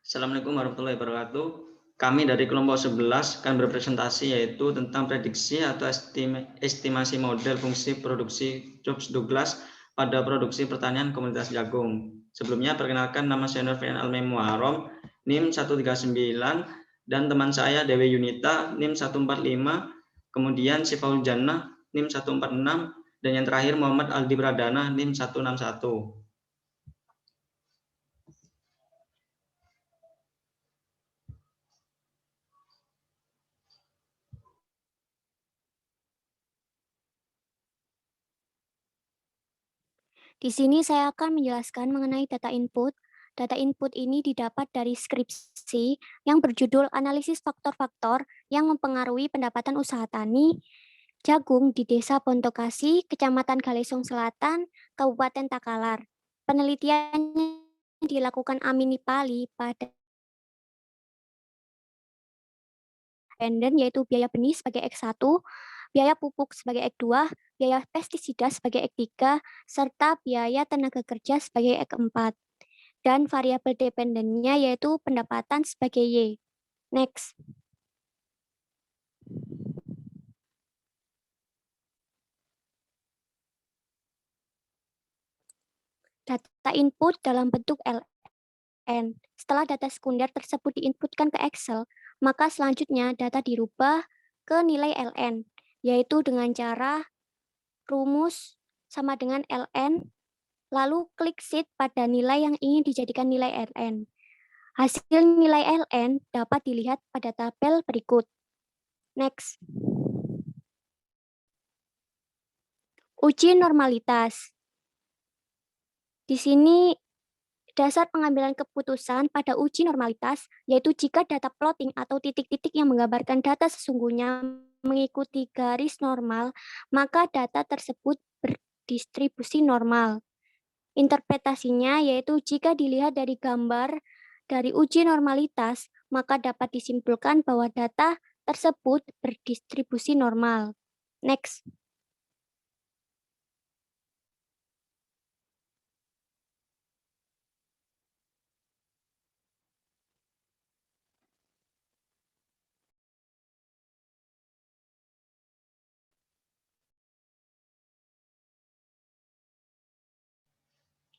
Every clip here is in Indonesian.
Assalamualaikum warahmatullahi wabarakatuh. Kami dari kelompok 11 akan berpresentasi yaitu tentang prediksi atau estimasi model fungsi produksi Jobs Douglas pada produksi pertanian komunitas jagung. Sebelumnya perkenalkan, nama saya Nurfian Almemuarom, NIM 139, dan teman saya Dewi Yunita, NIM 145, kemudian Sifaul Jannah, NIM 146, dan yang terakhir Muhammad Aldi Pradana, NIM 161. Di sini saya akan menjelaskan mengenai data input. Data input ini didapat dari skripsi yang berjudul Analisis Faktor-Faktor yang Mempengaruhi Pendapatan Usaha Tani Jagung di Desa Pontokasi, Kecamatan Galesong Selatan, Kabupaten Takalar. Penelitiannya dilakukan Amini Pali pada dependen, yaitu biaya benih sebagai X1, biaya pupuk sebagai X2, biaya pestisida sebagai X3, serta biaya tenaga kerja sebagai X4. Dan variabel dependennya yaitu pendapatan sebagai Y. Next. Data input dalam bentuk LN. Setelah data sekunder tersebut diinputkan ke Excel, maka selanjutnya data dirubah ke nilai LN, yaitu dengan cara rumus sama dengan LN, lalu klik sheet pada nilai yang ingin dijadikan nilai LN. Hasil nilai LN dapat dilihat pada tabel berikut. Next. Uji normalitas. Di sini dasar pengambilan keputusan pada uji normalitas, yaitu jika data plotting atau titik-titik yang menggambarkan data sesungguhnya mengikuti garis normal, maka data tersebut berdistribusi normal. Interpretasinya yaitu jika dilihat dari gambar dari uji normalitas, maka dapat disimpulkan bahwa data tersebut berdistribusi normal. Next.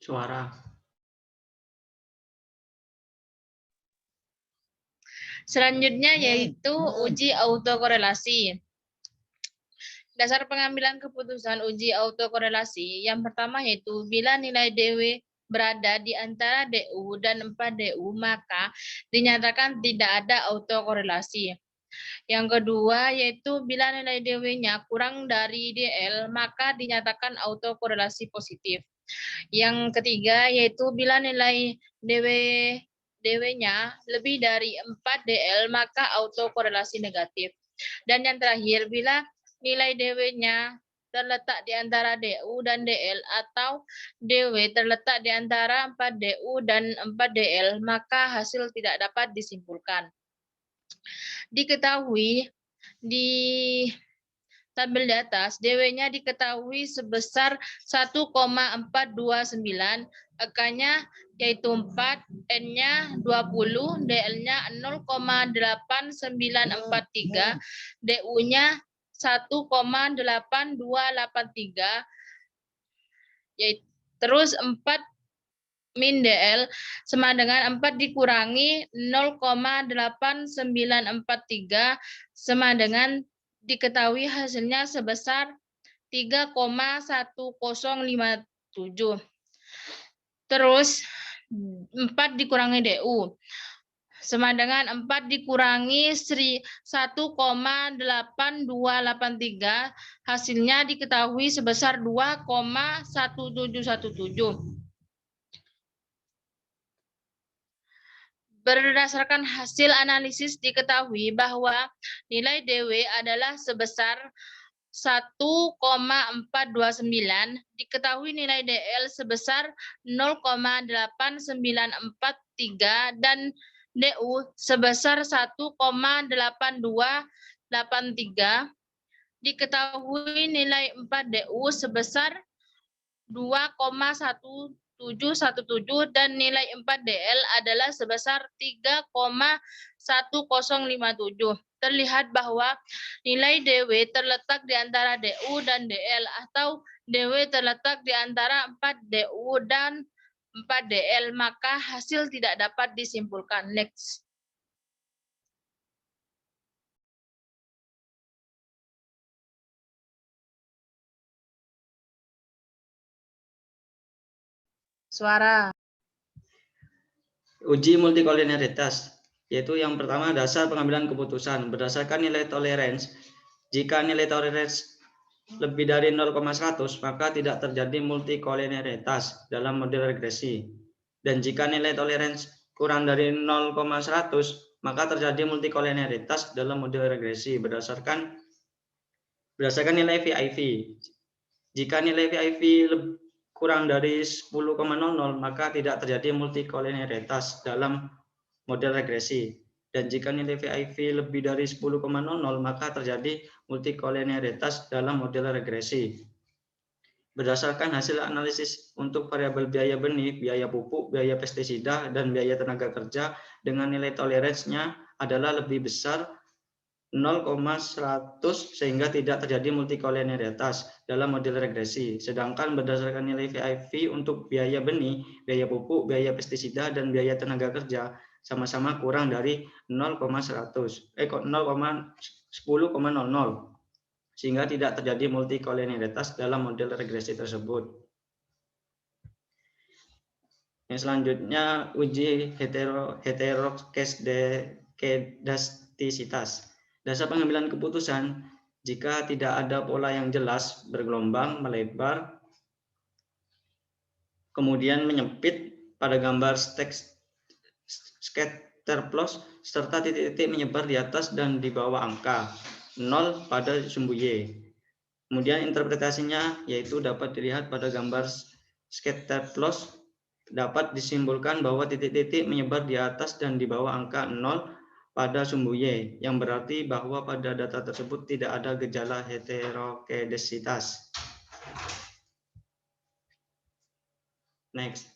Suara. Selanjutnya yaitu uji autokorelasi. Dasar pengambilan keputusan uji autokorelasi yang pertama yaitu bila nilai DW berada di antara DU dan 4DU, maka dinyatakan tidak ada autokorelasi. Yang kedua yaitu bila nilai DW-nya kurang dari DL, maka dinyatakan autokorelasi positif. Yang ketiga yaitu bila nilai DW-nya lebih dari 4 DL, maka autokorelasi negatif. Dan yang terakhir, bila nilai DW-nya terletak di antara DU dan DL atau DW terletak di antara 4 DU dan 4 DL, maka hasil tidak dapat disimpulkan. Diketahui di tabel di atas, DW-nya diketahui sebesar 1,429, AK-nya yaitu 4, N-nya 20, DL-nya 0,8943, DU-nya 1,8283, terus 4 min DL sama dengan 4 dikurangi 0,8943 sama dengan diketahui hasilnya sebesar 3,1057. Terus 4 dikurangi DU sama dengan 4 dikurangi 1,8283, hasilnya diketahui sebesar 2,1717. Berdasarkan hasil analisis diketahui bahwa nilai DW adalah sebesar 1,429, diketahui nilai DL sebesar 0,8943 dan DU sebesar 1,8283, diketahui nilai 4 DU sebesar 2,1717 3,717 dan nilai 4DL adalah sebesar 3,1057. Terlihat bahwa nilai DW terletak di antara DU dan DL atau DW terletak di antara 4DU dan 4DL, maka hasil tidak dapat disimpulkan. Next. Suara. Uji multikoliniaritas, yaitu yang pertama dasar pengambilan keputusan berdasarkan nilai toleransi. Jika nilai toleransi lebih dari 0,100 maka tidak terjadi multikoliniaritas dalam model regresi. Dan jika nilai toleransi kurang dari 0,100 maka terjadi multikoliniaritas dalam model regresi berdasarkan nilai VIV. Jika nilai VIV kurang dari 10,00 maka tidak terjadi multikoliniaritas dalam model regresi. Dan jika nilai VIV lebih dari 10,00 maka terjadi multikoliniaritas dalam model regresi. Berdasarkan hasil analisis untuk variabel biaya benih, biaya pupuk, biaya pestisida, dan biaya tenaga kerja dengan nilai toleransinya adalah lebih besar 0,100 sehingga tidak terjadi multikoliniaritas dalam model regresi. Sedangkan berdasarkan nilai VIV untuk biaya benih, biaya pupuk, biaya pestisida, dan biaya tenaga kerja sama-sama kurang dari 0,10 sehingga tidak terjadi multikoliniaritas dalam model regresi tersebut. Yang selanjutnya uji heterokedastisitas. Dasar pengambilan keputusan jika tidak ada pola yang jelas, bergelombang, melebar, kemudian menyempit pada gambar scatter plot serta titik-titik menyebar di atas dan di bawah angka 0 pada sumbu Y. Kemudian interpretasinya yaitu dapat dilihat pada gambar scatter plot dapat disimpulkan bahwa titik-titik menyebar di atas dan di bawah angka 0 pada sumbu Y, yang berarti bahwa pada data tersebut tidak ada gejala heterokedasitas. Next.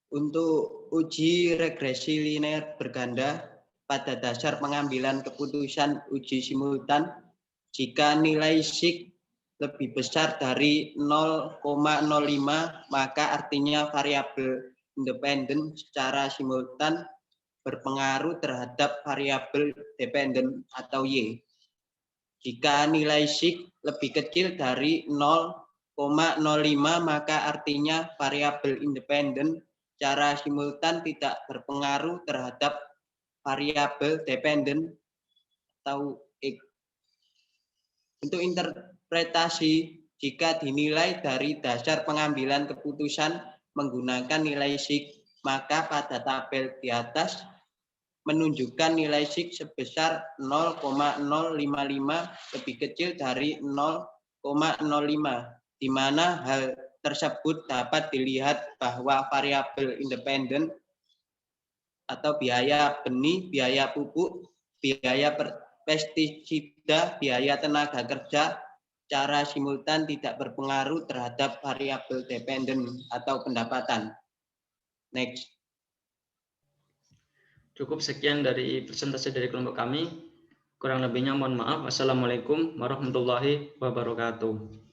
Untuk uji regresi linear berganda pada dasar pengambilan keputusan uji simultan, jika nilai sig lebih besar dari 0,05 maka artinya variabel independen secara simultan berpengaruh terhadap variabel dependen atau Y. Jika nilai sig lebih kecil dari 0,05 maka artinya variabel independen secara simultan tidak berpengaruh terhadap variabel dependen atau X. Untuk interpretasi, jika dinilai dari dasar pengambilan keputusan menggunakan nilai sig, maka pada tabel di atas menunjukkan nilai sig sebesar 0,055 lebih kecil dari 0,05, di mana hal tersebut dapat dilihat bahwa variabel independen atau biaya benih, biaya pupuk, biaya pestisida, biaya tenaga kerja secara simultan tidak berpengaruh terhadap variabel dependen atau pendapatan. Next. Cukup sekian dari presentasi dari kelompok kami. Kurang lebihnya mohon maaf. Assalamualaikum warahmatullahi wabarakatuh.